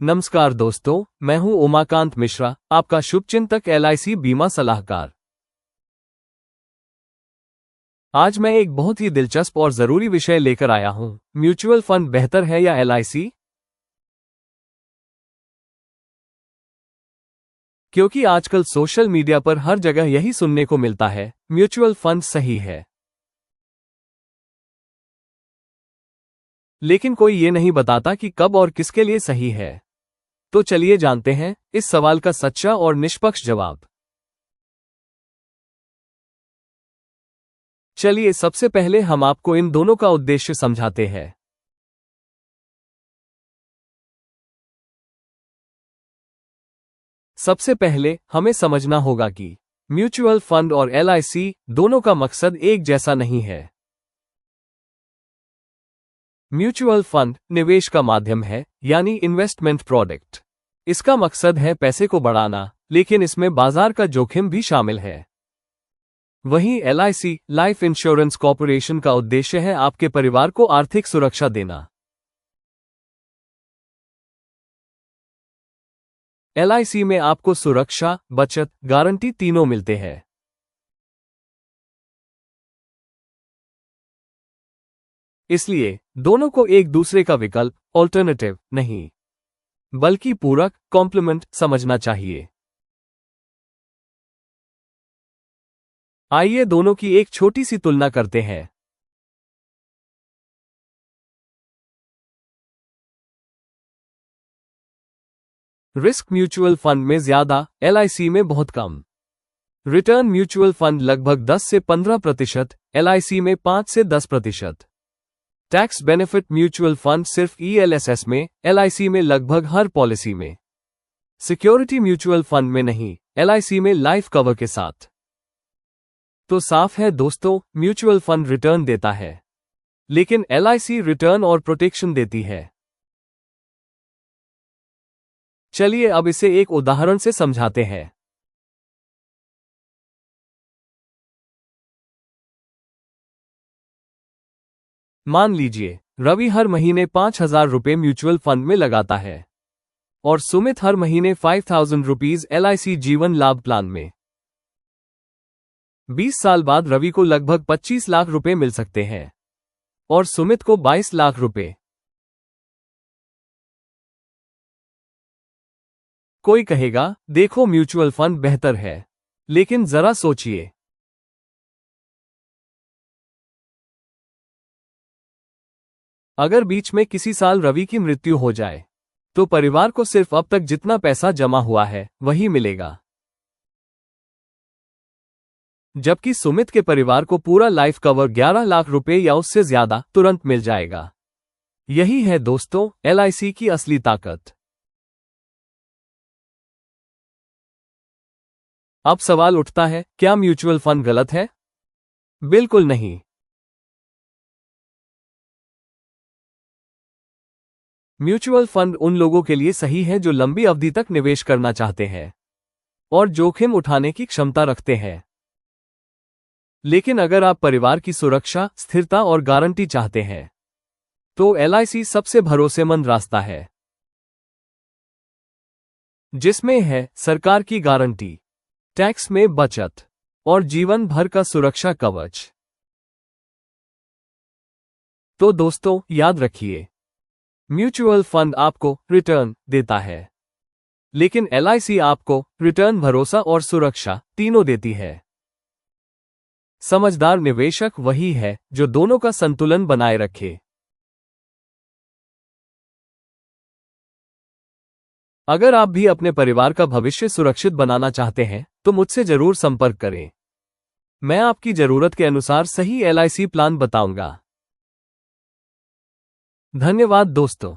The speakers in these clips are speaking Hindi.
नमस्कार दोस्तों, मैं हूं उमाकांत मिश्रा, आपका शुभचिंतक एलआईसी बीमा सलाहकार। आज मैं एक बहुत ही दिलचस्प और जरूरी विषय लेकर आया हूं। म्यूचुअल फंड बेहतर है या एलआईसी? क्योंकि आजकल सोशल मीडिया पर हर जगह यही सुनने को मिलता है, म्यूचुअल फंड सही है। लेकिन कोई ये नहीं बताता कि कब और किसके लिए सही है। तो चलिए जानते हैं इस सवाल का सच्चा और निष्पक्ष जवाब। चलिए सबसे पहले हम आपको इन दोनों का उद्देश्य समझाते हैं। सबसे पहले हमें समझना होगा कि म्यूचुअल फंड और एलआईसी दोनों का मकसद एक जैसा नहीं है। म्यूचुअल फंड निवेश का माध्यम है, यानी इन्वेस्टमेंट प्रोडक्ट। इसका मकसद है पैसे को बढ़ाना, लेकिन इसमें बाजार का जोखिम भी शामिल है। वहीं एलआईसी लाइफ इंश्योरेंस कॉर्पोरेशन का उद्देश्य है आपके परिवार को आर्थिक सुरक्षा देना। एलआईसी में आपको सुरक्षा, बचत, गारंटी तीनों मिलते हैं। इसलिए दोनों को एक दूसरे का विकल्प, ऑल्टरनेटिव नहीं, बल्कि पूरक, कॉम्प्लीमेंट समझना चाहिए। आइए दोनों की एक छोटी सी तुलना करते हैं। रिस्क म्यूचुअल फंड में ज्यादा, एलआईसी में बहुत कम। रिटर्न म्यूचुअल फंड लगभग 10 से 15%, एलआईसी में 5 से 10%। टैक्स बेनिफिट म्यूचुअल फंड सिर्फ ईएलएसएस में, एलआईसी में लगभग हर पॉलिसी में। सिक्योरिटी म्यूचुअल फंड में नहीं, एलआईसी में लाइफ कवर के साथ। तो साफ है दोस्तों, म्यूचुअल फंड रिटर्न देता है, लेकिन एलआईसी रिटर्न और प्रोटेक्शन देती है। चलिए अब इसे एक उदाहरण से समझाते हैं। मान लीजिए रवि हर महीने 5,000 रुपये म्यूचुअल फंड में लगाता है और सुमित हर महीने 5,000 रुपीज एलआईसी जीवन लाभ प्लान में। 20 साल बाद रवि को लगभग 25 लाख रुपए मिल सकते हैं और सुमित को 22 लाख रुपए। कोई कहेगा देखो म्यूचुअल फंड बेहतर है, लेकिन जरा सोचिए, अगर बीच में किसी साल रवि की मृत्यु हो जाए तो परिवार को सिर्फ अब तक जितना पैसा जमा हुआ है वही मिलेगा, जबकि सुमित के परिवार को पूरा लाइफ कवर 11 लाख रुपए या उससे ज्यादा तुरंत मिल जाएगा। यही है दोस्तों एलआईसी की असली ताकत। अब सवाल उठता है, क्या म्यूचुअल फंड गलत है? बिल्कुल नहीं। म्यूचुअल फंड उन लोगों के लिए सही है जो लंबी अवधि तक निवेश करना चाहते हैं और जोखिम उठाने की क्षमता रखते हैं। लेकिन अगर आप परिवार की सुरक्षा, स्थिरता और गारंटी चाहते हैं तो एलआईसी सबसे भरोसेमंद रास्ता है, जिसमें है सरकार की गारंटी, टैक्स में बचत और जीवन भर का सुरक्षा कवच। तो दोस्तों याद रखिए, म्यूचुअल फंड आपको रिटर्न देता है, लेकिन एलआईसी आपको रिटर्न, भरोसा और सुरक्षा तीनों देती है। समझदार निवेशक वही है जो दोनों का संतुलन बनाए रखे। अगर आप भी अपने परिवार का भविष्य सुरक्षित बनाना चाहते हैं तो मुझसे जरूर संपर्क करें। मैं आपकी जरूरत के अनुसार सही एलआईसी प्लान बताऊंगा। धन्यवाद दोस्तों,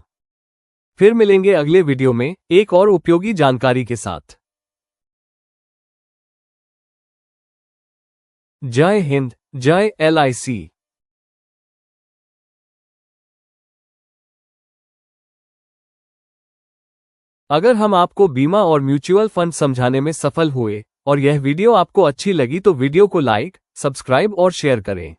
फिर मिलेंगे अगले वीडियो में एक और उपयोगी जानकारी के साथ। जय हिंद, जय एलआईसी। अगर हम आपको बीमा और म्यूचुअल फंड समझाने में सफल हुए और यह वीडियो आपको अच्छी लगी तो वीडियो को लाइक, सब्सक्राइब और शेयर करें।